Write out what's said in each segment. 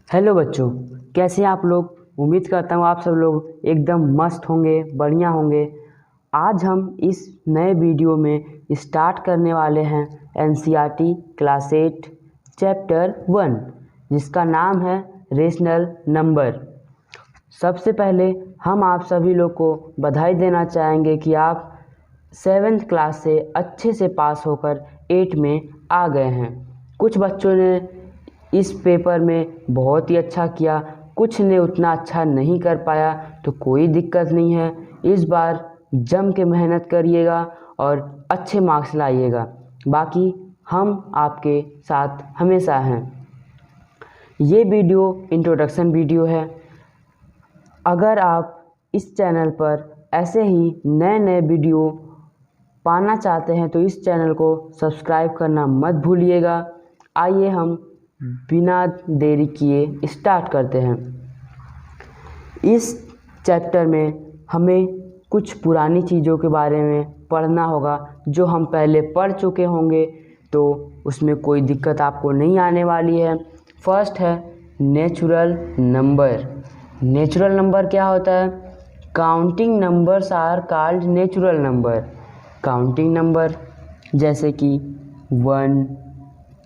Hello बच्चों, कैसे हैं आप लोग। उम्मीद करता हूँ आप सब लोग एकदम मस्त होंगे, बढ़िया होंगे। आज हम इस नए वीडियो में स्टार्ट करने वाले हैं एनसीईआरटी क्लास 8 चैप्टर 1, जिसका नाम है रेशनल नंबर। सबसे पहले हम आप सभी लोग को बधाई देना चाहेंगे कि आप 7th क्लास से अच्छे से पास होकर 8 में आ गए हैं। कुछ बच्चों ने इस पेपर में बहुत ही अच्छा किया, कुछ ने उतना अच्छा नहीं कर पाया, तो कोई दिक्कत नहीं है। इस बार जम के मेहनत करिएगा और अच्छे मार्क्स लाइएगा। बाकी हम आपके साथ हमेशा हैं। ये वीडियो इंट्रोडक्शन वीडियो है। अगर आप इस चैनल पर ऐसे ही नए नए वीडियो पाना चाहते हैं तो इस चैनल को सब्सक्राइब करना मत भूलिएगा। आइए हम बिना देरी किए स्टार्ट करते हैं। इस चैप्टर में हमें कुछ पुरानी चीज़ों के बारे में पढ़ना होगा जो हम पहले पढ़ चुके होंगे, तो उसमें कोई दिक्कत आपको नहीं आने वाली है। फर्स्ट है नेचुरल नंबर। नेचुरल नंबर क्या होता है? Counting numbers are called natural number. Counting number जैसे कि 1,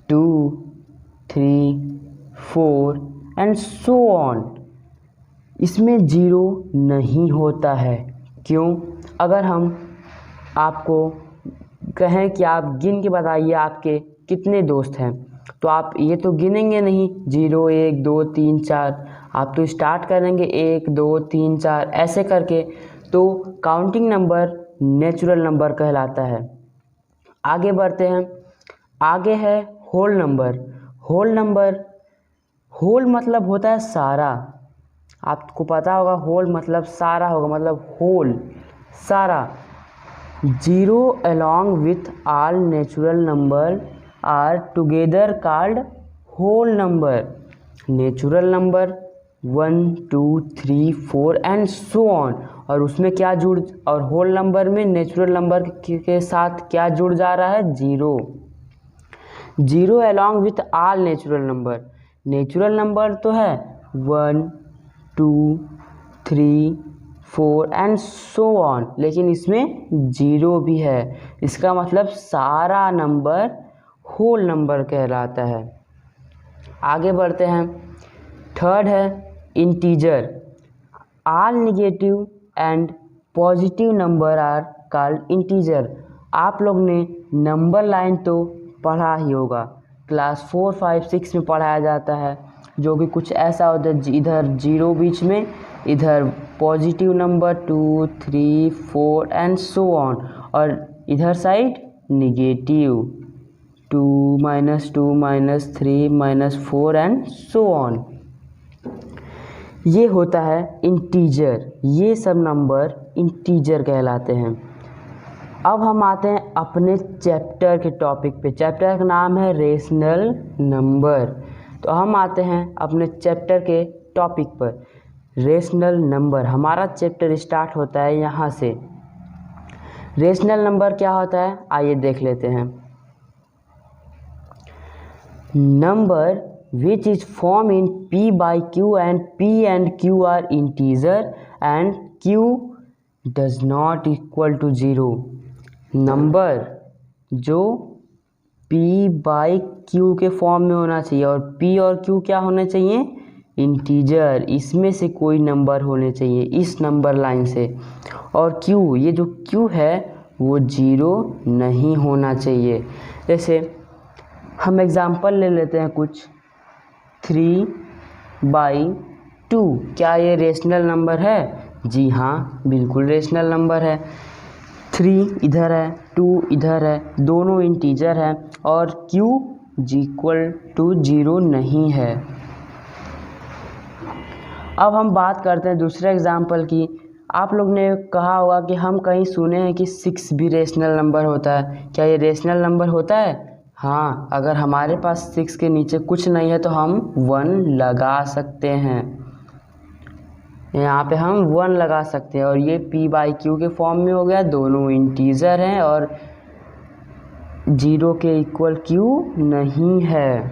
2, 3, 4 एंड सो ऑन, इसमें जीरो नहीं होता है। क्यों? अगर हम आपको कहें कि आप गिन के बताइए आपके कितने दोस्त हैं, तो आप ये तो गिनेंगे नहीं 0, 1, 2, 3, 4। आप तो स्टार्ट करेंगे 1, 2, 3, 4 ऐसे करके। तो काउंटिंग नंबर नेचुरल नंबर कहलाता है। आगे बढ़ते हैं। आगे है whole number. Whole number, whole मतलब होता है सारा। आपको पता होगा होल मतलब सारा होगा, मतलब होल सारा। Zero along with all natural number are together called whole number. Natural number 1, 2, 3, 4 and so on, और उसमें क्या जुड़, और होल नंबर में नेचुरल नंबर के साथ क्या जुड़ जा रहा है? Zero. Zero along with all natural number. Natural number तो है 1, 2, 3, 4 एंड सो ऑन, लेकिन इसमें जीरो भी है। इसका मतलब सारा नंबर होल नंबर कहलाता है। आगे बढ़ते हैं। थर्ड है integer. All negative and positive number are called integer. आप लोग ने नंबर लाइन तो पढ़ा ही होगा, क्लास 4, 5, 6 में पढ़ाया जाता है, जो कि कुछ ऐसा होता है, इधर जीरो बीच में, इधर positive number 2, 3, 4 and so on, और इधर side negative 2, -2, -3, -4 and so on. ये होता है इंटीजर। ये सब नंबर इंटीजर कहलाते हैं। अब हम आते हैं अपने चैप्टर के टॉपिक पे। चैप्टर का नाम है रेशनल नंबर। तो हम आते हैं अपने चैप्टर के टॉपिक पर। रेशनल नंबर, हमारा चैप्टर स्टार्ट होता है यहाँ से। रेशनल नंबर क्या होता है, आइए देख लेते हैं। Number which is formed in P by Q and P and Q are integer and Q does not equal to 0। Number जो P by Q के फॉर्म में होना चाहिए, और P और Q क्या होने चाहिए? इंटीजर। इसमें से कोई नंबर होने चाहिए इस नंबर लाइन से, और Q, ये जो Q है वो जीरो नहीं होना चाहिए। जैसे हम एग्जाम्पल ले लेते हैं कुछ। 3/2, क्या ये रेशनल नंबर है? जी हाँ, बिल्कुल रेशनल नंबर है। 3 इधर है, 2 इधर है, दोनों इंटीजर है, और Q इक्वल टू 0 नहीं है। अब हम बात करते हैं दूसरे एग्जाम्पल की। आप लोग ने कहा होगा कि हम कहीं सुने हैं कि 6 भी रेशनल नंबर होता है। क्या ये रेशनल नंबर होता है? हाँ, अगर हमारे पास 6 के नीचे कुछ नहीं है तो हम 1 लगा सकते हैं। यहाँ पे हम 1 लगा सकते हैं, और ये P by Q के फॉर्म में हो गया। दोनों इंटीजर हैं और 0 के इक्वल Q नहीं है।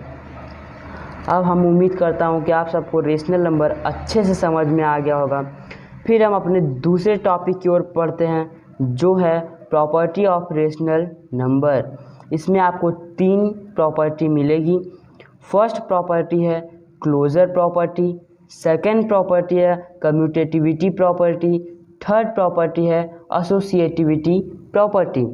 अब हम उम्मीद करता हूँ कि आप सबको रेशनल नंबर अच्छे से समझ में आ गया होगा। फिर हम अपने दूसरे टॉपिक की ओर पढ़ते हैं, जो है प्रॉपर्टी ऑफ रेशनल नंबर। इसमें आपको 3 प्रॉपर्टी मिलेगी। फर्स्ट प्रॉपर्टी है क्लोजर प्रॉपर्टी, सेकेंड प्रॉपर्टी है कम्यूटेटिविटी प्रॉपर्टी, थर्ड प्रॉपर्टी है एसोसिएटिविटी प्रॉपर्टी।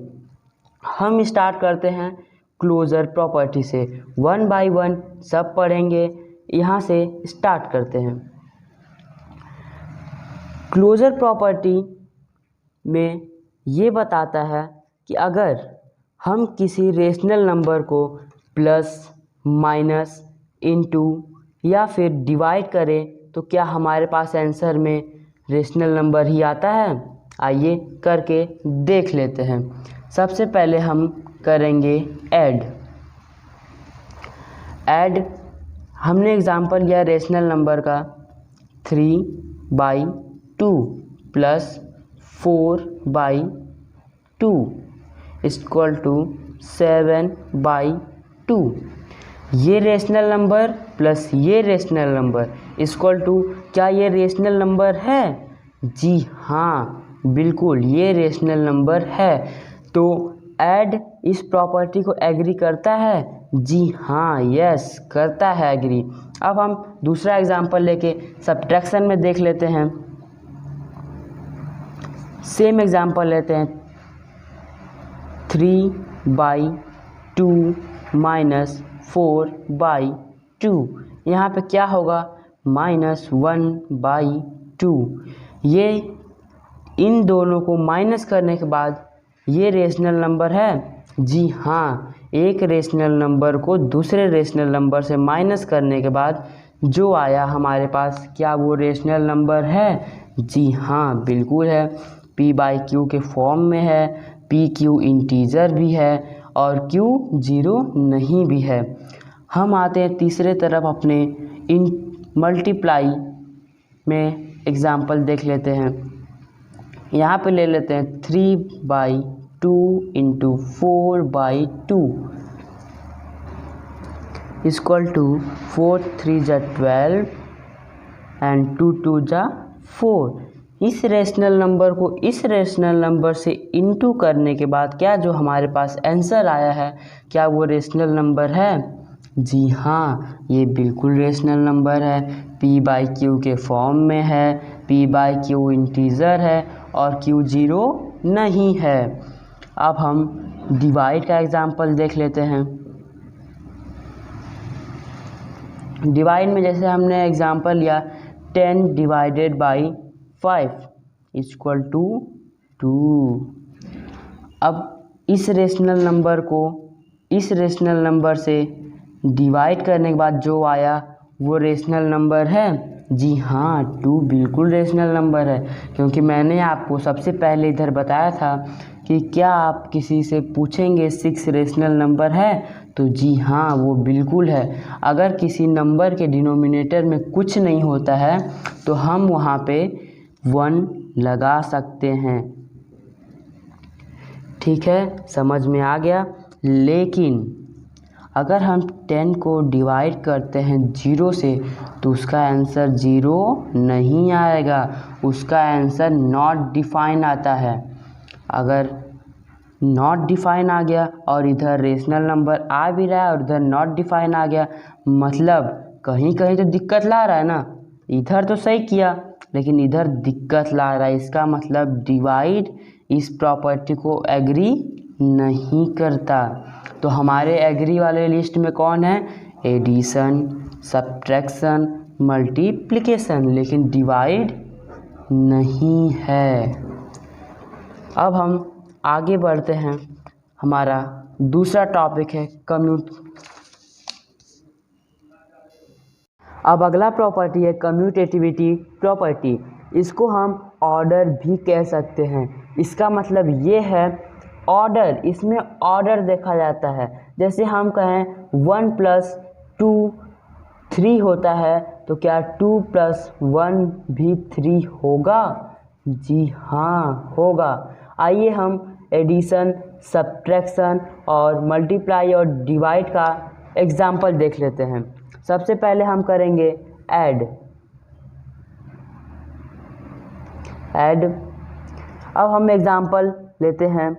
हम स्टार्ट करते हैं क्लोजर प्रॉपर्टी से, 1 बाय 1 सब पढ़ेंगे। यहाँ से स्टार्ट करते हैं। क्लोजर प्रॉपर्टी में ये बताता है कि अगर हम किसी रेशनल नंबर को प्लस, माइनस, इनटू या फिर डिवाइड करें तो क्या हमारे पास आंसर में रेशनल नंबर ही आता है। आइए करके देख लेते हैं। सबसे पहले हम करेंगे ऐड। हमने एग्जांपल लिया रेशनल नंबर का 3/2 प्लस 4/2 इक्वल टू 7/2। ये रेशनल नंबर प्लस ये रेशनल नंबर इक्वल टू, क्या ये रेशनल नंबर है? जी हाँ, बिल्कुल ये रेशनल नंबर है। तो ऐड इस प्रॉपर्टी को एग्री करता है? जी हाँ, यस करता है एग्री। अब हम दूसरा एग्जांपल लेके सब्ट्रैक्शन में देख लेते हैं। सेम एग्जांपल लेते हैं 3/2 माइनस 4/2। यहाँ पे क्या होगा? -1/2। ये इन दोनों को माइनस करने के बाद ये रेशनल नंबर है? जी हाँ, एक रेशनल नंबर को दूसरे रेशनल नंबर से माइनस करने के बाद जो आया हमारे पास, क्या वो रेशनल नंबर है? जी हाँ, बिल्कुल है। p/q के फॉर्म में है, pq इंटीजर भी है और q 0 नहीं भी है। हम आते हैं तीसरे तरफ अपने इन मल्टीप्लाई में एग्जाम्पल देख लेते हैं। यहाँ पे ले लेते हैं 3/2 इंटू 4/2 इक्वल टू 4 3 जा 12 एंड 2 2 जा 4। इस रेशनल नंबर को इस रेशनल नंबर से इनटू करने के बाद क्या जो हमारे पास आंसर आया है, क्या वो रेशनल नंबर है? जी हाँ, ये बिल्कुल रेशनल नंबर है। p/q के फॉर्म में है, p/q इंटीजर है और q 0 नहीं है। अब हम डिवाइड का एग्जांपल देख लेते हैं। डिवाइड में जैसे हमने एग्जांपल लिया 10 डिवाइडेड बाई 5 इक्वल टू 2। अब इस रेशनल नंबर को इस रेशनल नंबर से डिवाइड करने के बाद जो आया वो रेशनल नंबर है? जी हाँ, 2 बिल्कुल रेशनल नंबर है, क्योंकि मैंने आपको सबसे पहले इधर बताया था कि क्या आप किसी से पूछेंगे 6 रेशनल नंबर है, तो जी हाँ वो बिल्कुल है। अगर किसी नंबर के डिनोमिनेटर में कुछ नहीं होता है तो हम वहाँ पे 1 लगा सकते हैं। ठीक है, समझ में आ गया। लेकिन अगर हम 10 को डिवाइड करते हैं 0 से तो उसका आंसर 0 नहीं आएगा, उसका आंसर नॉट डिफाइन आता है। अगर नॉट डिफाइन आ गया और इधर रेशनल नंबर आ भी रहा है और इधर नॉट डिफाइन आ गया, मतलब कहीं कहीं तो दिक्कत ला रहा है ना। इधर तो सही किया लेकिन इधर दिक्कत ला रहा है, इसका मतलब डिवाइड इस प्रॉपर्टी को एग्री नहीं करता। तो हमारे एग्री वाले लिस्ट में कौन है? एडिशन, सब्ट्रैक्शन, मल्टीप्लिकेशन, लेकिन डिवाइड नहीं है। अब हम आगे बढ़ते हैं। हमारा दूसरा टॉपिक है अब अगला प्रॉपर्टी है कम्यूटेटिविटी प्रॉपर्टी। इसको हम ऑर्डर भी कह सकते हैं। इसका मतलब ये है ऑर्डर, इसमें ऑर्डर देखा जाता है। जैसे हम कहें 1 + 2 3 होता है, तो क्या 2 + 1 भी 3 होगा? जी हाँ होगा। आइए हम एडिशन, सब्ट्रैक्शन और मल्टीप्लाई और डिवाइड का एग्जाम्पल देख लेते हैं। सबसे पहले हम करेंगे ऐड। अब हम एग्जांपल लेते हैं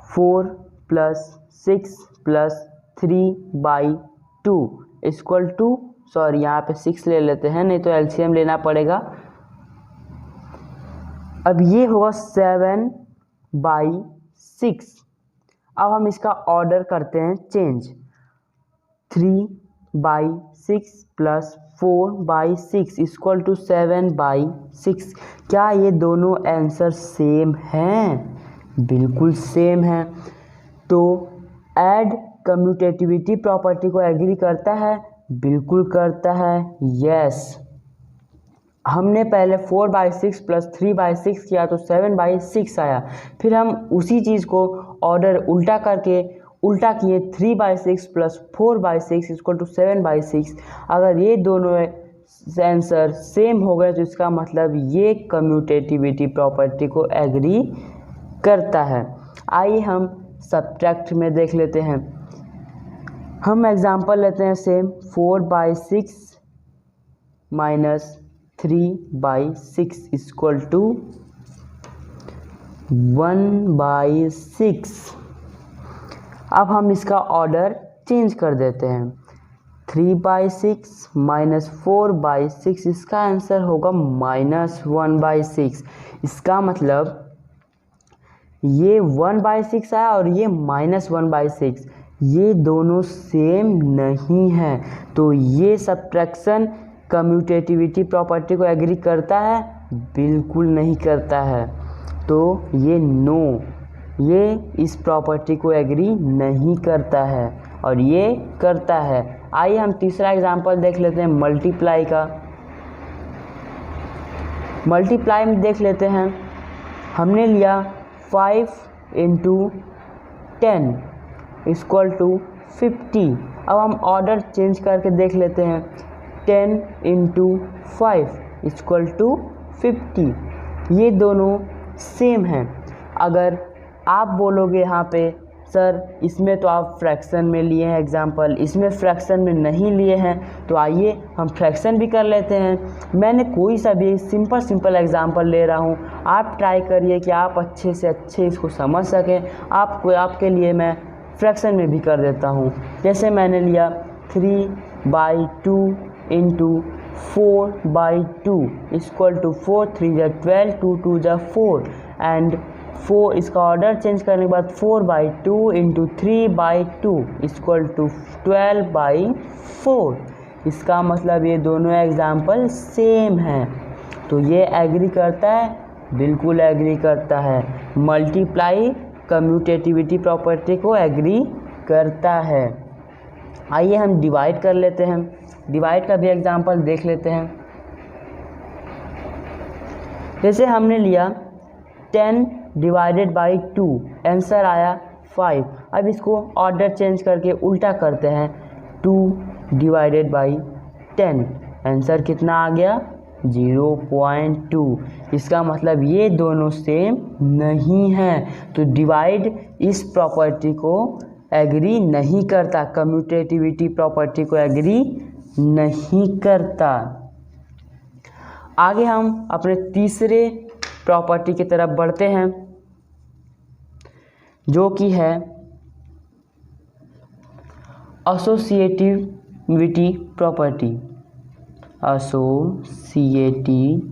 4 + 6 + 3/2 इक्वल टू, सॉरी यहाँ पे 6 ले लेते हैं, नहीं तो एलसीएम लेना पड़ेगा। अब ये होगा 7/6। अब हम इसका ऑर्डर करते हैं चेंज। 3/6 + 4/6 equal to 7/6। क्या ये दोनों आंसर सेम हैं? बिल्कुल सेम है। तो ऐड कम्यूटेटिविटी प्रॉपर्टी को एग्री करता है? बिल्कुल करता है, यस। हमने पहले 4/6 + 3/6 किया तो 7/6 आया। फिर हम उसी चीज़ को ऑर्डर उल्टा करके उल्टा किए 3/6 + 4/6 इक्वल टू 7/6। अगर ये दोनों आंसर सेम हो गए तो इसका मतलब ये कम्यूटेटिविटी प्रॉपर्टी को एग्री करता है। आइए हम सब्ट्रैक्ट में देख लेते हैं। हम एग्जांपल लेते हैं सेम 4/6 - 3/6 इक्वल टू 1/6। अब हम इसका ऑर्डर चेंज कर देते हैं। 3/6 - 4/6 इसका आंसर होगा -1/6। इसका मतलब ये 1/6 आया और ये -1/6, ये दोनों सेम नहीं है। तो ये सब्ट्रैक्शन कम्यूटेटिविटी प्रॉपर्टी को एग्री करता है? बिल्कुल नहीं करता है। तो ये नो, ये इस प्रॉपर्टी को एग्री नहीं करता है और ये करता है। आइए हम तीसरा एग्जांपल देख लेते हैं मल्टीप्लाई का। मल्टीप्लाई में देख लेते हैं। हमने लिया 5 × 10 इक्वल टू 50। अब हम ऑर्डर चेंज करके देख लेते हैं। 10 × 5 इक्वल टू 50। ये दोनों सेम हैं। अगर आप बोलोगे यहाँ पे सर इसमें तो आप फ्रैक्शन में लिए हैं एग्जाम्पल, इसमें फ्रैक्शन में नहीं लिए हैं, तो आइए हम फ्रैक्शन भी कर लेते हैं। मैंने कोई सा भी सिंपल एग्जाम्पल ले रहा हूँ, आप ट्राई करिए कि आप अच्छे से अच्छे इसको समझ सकें। आपके लिए मैं फ्रैक्शन में भी कर देता हूँ। जैसे मैंने लिया 3/2 × 4/2 इक्वल टू 4 × 3 = 12, 2 × 2 = 4 एंड 4। इसका ऑर्डर चेंज करने के बाद 4/2 × 3/2 इक्वल टू 12/4। इसका मतलब ये दोनों एग्जाम्पल सेम हैं। तो ये एग्री करता है? बिल्कुल एग्री करता है। मल्टीप्लाई कम्यूटेटिविटी प्रॉपर्टी को एग्री करता है। आइए हम डिवाइड कर लेते हैं। डिवाइड का भी एग्जाम्पल देख लेते हैं। जैसे हमने लिया 10 / 2, आंसर आया 5। अब इसको ऑर्डर चेंज करके उल्टा करते हैं। 2 / 10, आंसर कितना आ गया? 0.2। इसका मतलब ये दोनों सेम नहीं हैं। तो डिवाइड इस प्रॉपर्टी को एग्री नहीं करता, कम्यूटेटिविटी प्रॉपर्टी को एग्री नहीं करता। आगे हम अपने तीसरे प्रॉपर्टी की तरफ बढ़ते हैं, जो कि है एसोसिएटिविटी प्रॉपर्टी। एसोसिएटिविटी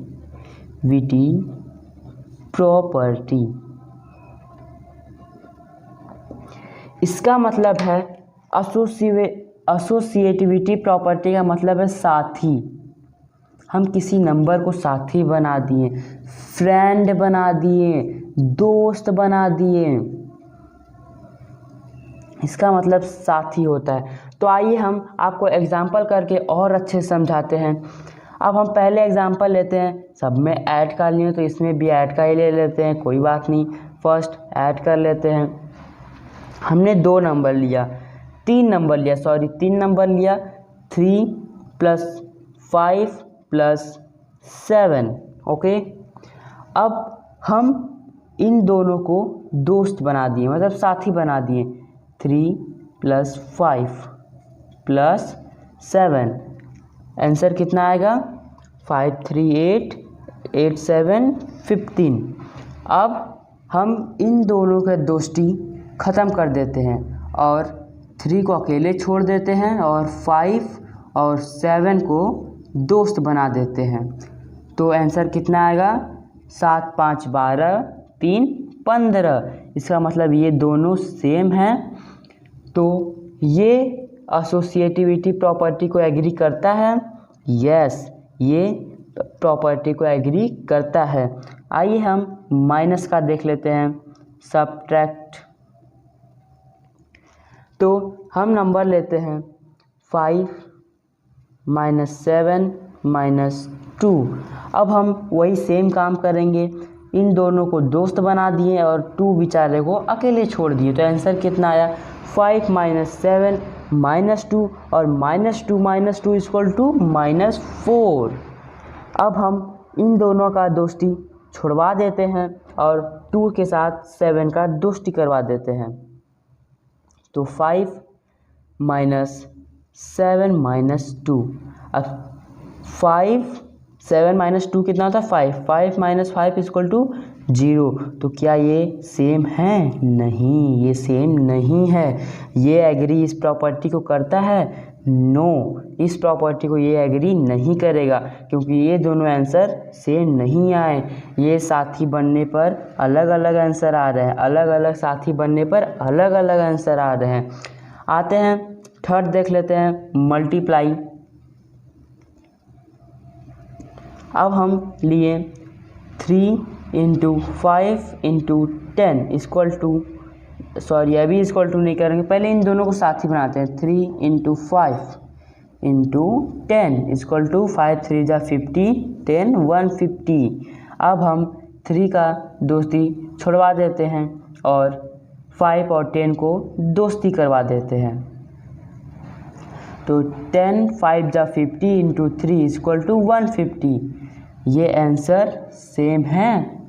प्रॉपर्टी, इसका मतलब है एसोसिएटिविटी प्रॉपर्टी का मतलब है साथी। हम किसी नंबर को साथी बना दिए, फ्रेंड बना दिए, दोस्त बना दिए, इसका मतलब साथी होता है। तो आइए हम आपको एग्जाम्पल करके और अच्छे समझाते हैं। अब हम पहले एग्जाम्पल लेते हैं। सब में ऐड कर लिए तो इसमें भी ऐड का ही ले लेते हैं, कोई बात नहीं। फर्स्ट ऐड कर लेते हैं। हमने 2 नंबर लिया, 3 नंबर लिया, 3 + 5 + 7। ओके, अब हम इन दोनों को दोस्त बना दिए, मतलब साथी बना दिए। 3 + 5 + 7। आंसर कितना आएगा 5 3 8 8 7 15। अब हम इन दोनों के दोस्ती ख़त्म कर देते हैं और 3 को अकेले छोड़ देते हैं और 5 और 7 को दोस्त बना देते हैं। तो आंसर कितना आएगा 7 5 12 3 15। इसका मतलब ये दोनों सेम हैं। तो ये एसोसिएटिविटी प्रॉपर्टी को एग्री करता है। यस, ये प्रॉपर्टी को एग्री करता है। आइए हम माइनस का देख लेते हैं, सबट्रैक्ट। तो हम नंबर लेते हैं 5 -7 -2। अब हम वही सेम काम करेंगे, इन दोनों को दोस्त बना दिए और 2 बेचारे को अकेले छोड़ दिए। तो आंसर कितना आया 5 -7 -2 और -2 इक्वल टू -4। अब हम इन दोनों का दोस्ती छुड़वा देते हैं और 2 के साथ 7 का दोस्ती करवा देते हैं। तो 5 -7 -2। अब 7 -2 कितना होता है 5। 5 - 5 इक्वल टू 0। तो क्या ये सेम है? नहीं, ये सेम नहीं है। ये एग्री इस प्रॉपर्टी को करता है? नो, इस प्रॉपर्टी को ये एग्री नहीं करेगा क्योंकि ये दोनों आंसर सेम नहीं आए। ये साथी बनने पर अलग अलग आंसर आ रहे हैं, अलग अलग साथी बनने पर अलग अलग आंसर आ रहे हैं। आते हैं थर्ड देख लेते हैं, मल्टीप्लाई। अब हम लिए 3 × 5 × 10 इक्वल टू, सॉरी अभी इक्वल टू नहीं करेंगे, पहले इन दोनों को साथी बनाते हैं। 3 × 5 × 10 इक्वल टू 5 3 जा 50 10 150। अब हम 3 का दोस्ती छुड़वा देते हैं और 5 और 10 को दोस्ती करवा देते हैं। तो 10 5 जा 50 × 3 इक्वल टू 150। ये आंसर सेम है?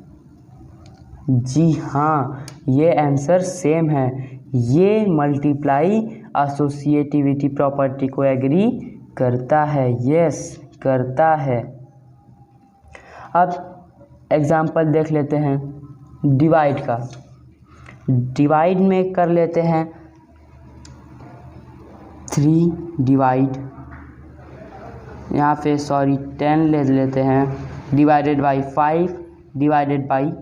जी हाँ, ये आंसर सेम है। ये मल्टीप्लाई एसोसिएटिविटी प्रॉपर्टी को एग्री करता है। यस, करता है। अब एग्जाम्पल देख लेते हैं डिवाइड का। डिवाइड में कर लेते हैं 3 डिवाइड, यहाँ पे सॉरी 10 ले लेते हैं, डिवाइडेड बाई 5 डिवाइडेड बाई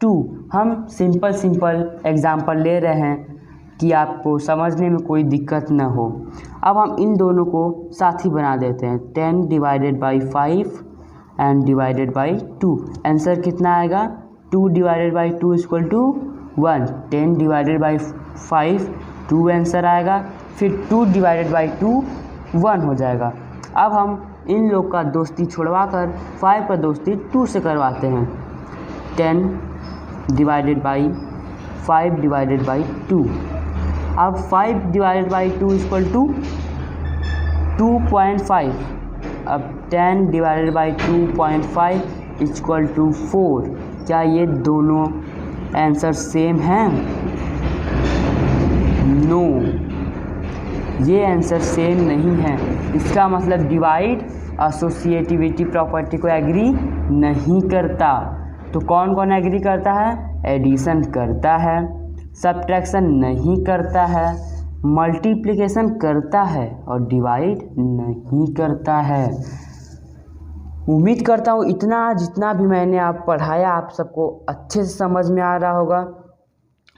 2। हम सिंपल एग्जाम्पल ले रहे हैं कि आपको समझने में कोई दिक्कत न हो। अब हम इन दोनों को साथी बना देते हैं, 10 divided by 5 and divided by 2। Answer कितना आएगा 2 divided by 2 equal to 1। 10 divided by 5 2 answer आएगा, फिर 2 डिवाइडेड बाई 2 1 हो जाएगा। अब हम इन लोग का दोस्ती छुड़वा कर 5 का दोस्ती 2 से करवाते हैं। 10 डिवाइडेड बाई 5 डिवाइडेड बाई 2। अब 5 डिवाइडेड बाई 2 इक्वल टू 2.5। अब 10 डिवाइडेड बाई 2.5 इक्वल टू 4। क्या ये दोनों आंसर सेम हैं? नो, ये आंसर सेम नहीं है। इसका मतलब डिवाइड एसोसिएटिविटी प्रॉपर्टी को एग्री नहीं करता। तो कौन कौन एग्री करता है? एडिशन करता है, सब्ट्रैक्शन नहीं करता है, मल्टीप्लिकेशन करता है और डिवाइड नहीं करता है। उम्मीद करता हूँ इतना जितना भी मैंने आप पढ़ाया आप सबको अच्छे से समझ में आ रहा होगा।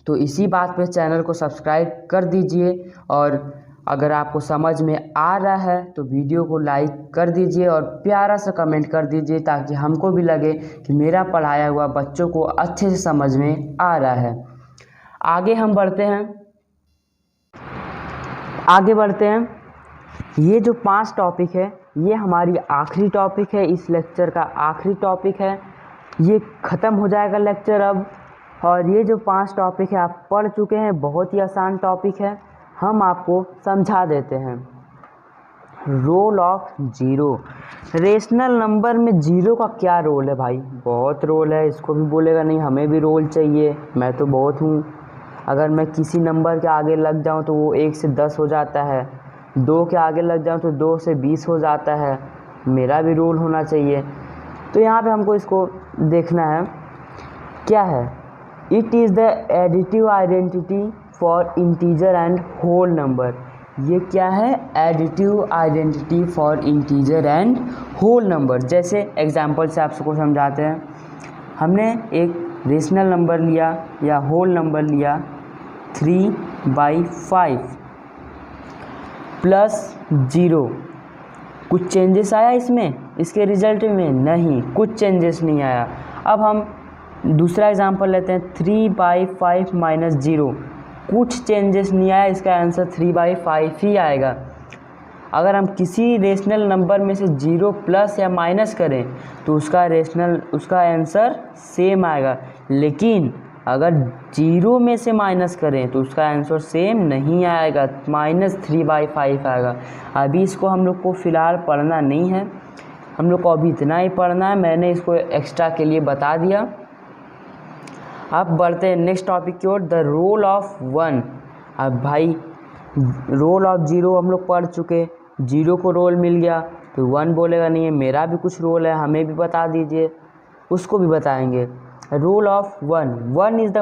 तो इसी बात पे चैनल को सब्सक्राइब कर दीजिए और अगर आपको समझ में आ रहा है तो वीडियो को लाइक कर दीजिए और प्यारा सा कमेंट कर दीजिए ताकि हमको भी लगे कि मेरा पढ़ाया हुआ बच्चों को अच्छे से समझ में आ रहा है। आगे हम बढ़ते हैं। ये जो 5 टॉपिक है ये हमारी आखिरी टॉपिक है, इस लेक्चर का आखिरी टॉपिक है। ये ख़त्म हो जाएगा लेक्चर अब। और ये जो 5 टॉपिक है आप पढ़ चुके हैं, बहुत ही आसान टॉपिक है। हम आपको समझा देते हैं। Role of zero. Rational number में जीरो का क्या रोल है भाई? बहुत रोल है। इसको भी बोलेगा नहीं हमें भी रोल चाहिए, मैं तो बहुत हूँ। अगर मैं किसी नंबर के आगे लग जाऊँ तो वो 1 से 10 हो जाता है, 2 के आगे लग जाऊँ तो 2 से 20 हो जाता है, मेरा भी रूल होना चाहिए। तो यहाँ पे हमको इसको देखना है क्या है। It is the additive identity for integer and whole number. ये क्या है? Additive identity for integer and whole number. जैसे एग्जांपल से आप सबको समझाते हैं। हमने एक रेशनल नंबर लिया या होल नंबर लिया 3/5 प्लस 0। कुछ चेंजेस आया इसमें, इसके रिजल्ट में? नहीं, कुछ चेंजेस नहीं आया। अब हम दूसरा एग्जांपल लेते हैं 3/5 माइनस 0। कुछ चेंजेस नहीं आया, इसका आंसर 3/5 ही आएगा। अगर हम किसी रेशनल नंबर में से 0 प्लस या माइनस करें तो उसका आंसर सेम आएगा, लेकिन अगर 0 में से माइनस करें तो उसका आंसर सेम नहीं आएगा, -3/5 आएगा। अभी इसको हम लोग को फ़िलहाल पढ़ना नहीं है, हम लोग को अभी इतना ही पढ़ना है। मैंने इसको एक्स्ट्रा के लिए बता दिया। अब बढ़ते हैं नेक्स्ट टॉपिक की ओर, द रोल ऑफ 1। अब भाई रोल ऑफ 0 हम लोग पढ़ चुके, 0 को रोल मिल गया तो 1 बोलेगा नहीं है, मेरा भी कुछ रोल है, हमें भी बता दीजिए, उसको भी बताएंगे। Role of 1 is the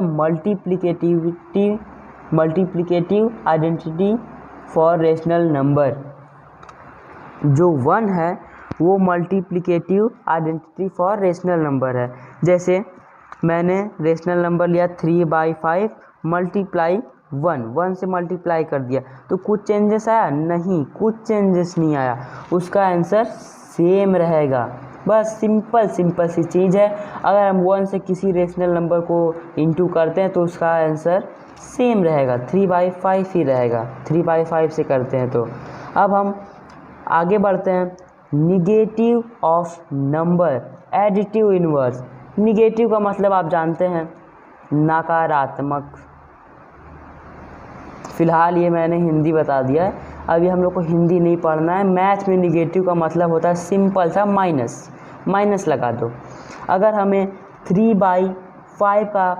multiplicative identity for rational number. जो 1 है वो multiplicative identity for rational number है। जैसे मैंने रेशनल नंबर लिया 3/5 मल्टीप्लाई 1 से मल्टीप्लाई कर दिया तो कुछ चेंजेस आया? नहीं, कुछ चेंजेस नहीं आया, उसका आंसर सेम रहेगा। बस सिंपल सी चीज़ है। अगर हम 1 से किसी रेशनल नंबर को इंटू करते हैं तो उसका आंसर सेम रहेगा, 3/5 ही रहेगा, 3/5 से करते हैं तो। अब हम आगे बढ़ते हैं, negative of number, additive inverse. Negative का मतलब आप जानते हैं, नकारात्मक। फ़िलहाल ये मैंने हिंदी बता दिया है, अभी हम लोग को हिंदी नहीं पढ़ना है। मैथ में निगेटिव का मतलब होता है सिंपल सा माइनस लगा दो। अगर हमें 3/5 का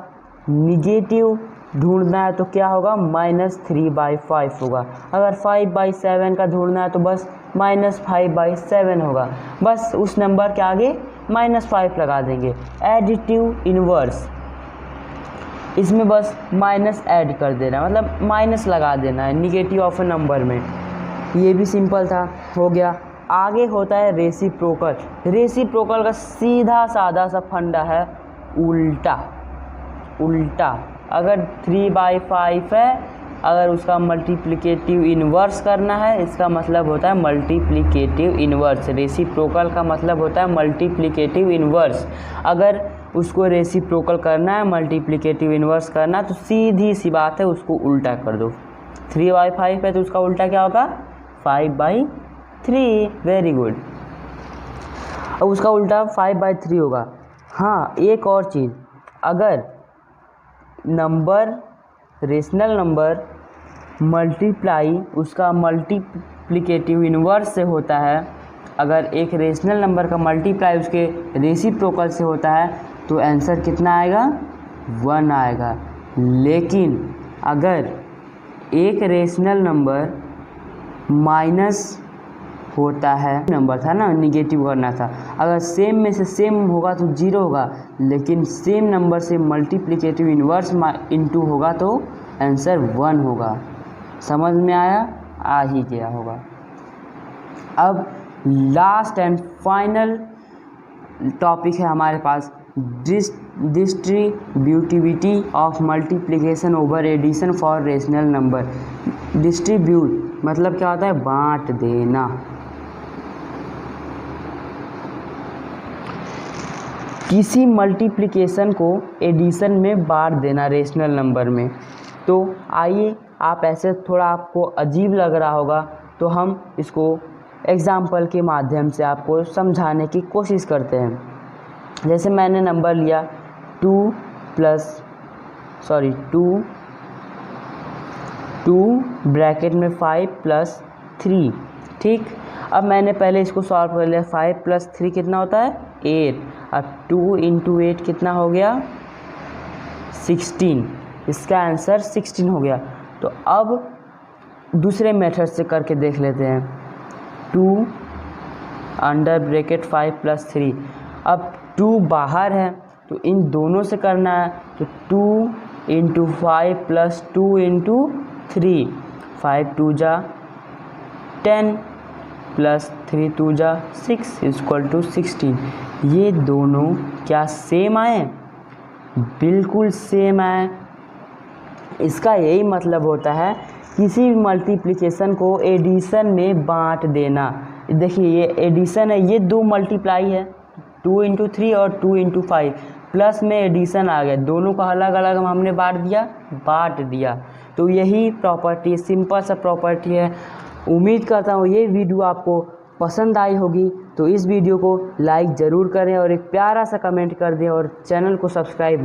निगेटिव ढूंढना है तो क्या होगा? -3/5 होगा। अगर 5/7 का ढूंढना है तो बस -5/7 होगा। बस उस नंबर के आगे -5 लगा देंगे। एडिटिव इनवर्स, इसमें बस माइनस ऐड कर देना, मतलब माइनस लगा देना है निगेटिव ऑफ ए नंबर में। ये भी सिंपल था, हो गया। आगे होता है रेसिप्रोकल। रेसिप्रोकल का सीधा साधा सा फंडा है उल्टा। अगर 3/5 है, अगर उसका मल्टीप्लिकेटिव इन्वर्स करना है, इसका मतलब होता है मल्टीप्लिकेटिव इन्वर्स। रेसिप्रोकल का मतलब होता है मल्टीप्लिकेटिव इन्वर्स। अगर उसको रेसिप्रोकल करना है, मल्टीप्लिकेटिव इन्वर्स करना, तो सीधी सी बात है, उसको उल्टा कर दो। 3/5 है तो उसका उल्टा क्या होगा? 5/3। Very good. अब उसका उल्टा 5/3 होगा। हाँ, एक और चीज़, अगर नंबर रेशनल नंबर मल्टीप्लाई उसका मल्टीप्लिकेटिव इन्वर्स से होता है, अगर एक रेशनल नंबर का मल्टीप्लाई उसके रेसिप्रोकल से होता है तो आंसर कितना आएगा? 1 आएगा। लेकिन अगर एक रेशनल नंबर माइनस होता है, नंबर था ना, निगेटिव करना था, अगर सेम में से सेम होगा तो 0 होगा, लेकिन सेम नंबर से मल्टीप्लिकेटिव इन्वर्स इनटू होगा तो आंसर 1 होगा। समझ में आया? आ ही गया होगा। अब लास्ट एंड फाइनल टॉपिक है हमारे पास, distributivity of multiplication over addition for rational number. Distribute मतलब क्या होता है? बांट देना। किसी मल्टीप्लिकेशन को एडिशन में बांट देना रेशनल नंबर में। तो आइए, आप ऐसे थोड़ा आपको अजीब लग रहा होगा तो हम इसको एग्जाम्पल के माध्यम से आपको समझाने की कोशिश करते हैं। जैसे मैंने नंबर लिया 2 ब्रैकेट में 5 + 3, ठीक। अब मैंने पहले इसको सॉल्व कर लिया। 5 + 3 कितना होता है? 8। अब 2 × 8 कितना हो गया? 16। इसका आंसर 16 हो गया। तो अब दूसरे मेथड से करके देख लेते हैं। 2 अंडर ब्रैकेट 5 + 3। अब 2 बाहर है तो इन दोनों से करना है, तो 2 × 5 + 2 × 3, 5 2 जा 10 + 3 2 जा 6 = 16। ये दोनों क्या सेम आए? बिल्कुल सेम आए। इसका यही मतलब होता है किसी भी मल्टीप्लिकेशन को एडिशन में बांट देना। देखिए ये एडिशन है, ये 2 मल्टीप्लाई है, 2 × 3 और 2 × 5, प्लस में एडिशन आ गया, दोनों को अलग अलग हमने बांट दिया। तो यही प्रॉपर्टी, सिंपल सा प्रॉपर्टी है। उम्मीद करता हूँ ये वीडियो आपको पसंद आई होगी। तो इस वीडियो को लाइक ज़रूर करें और एक प्यारा सा कमेंट कर दें और चैनल को सब्सक्राइब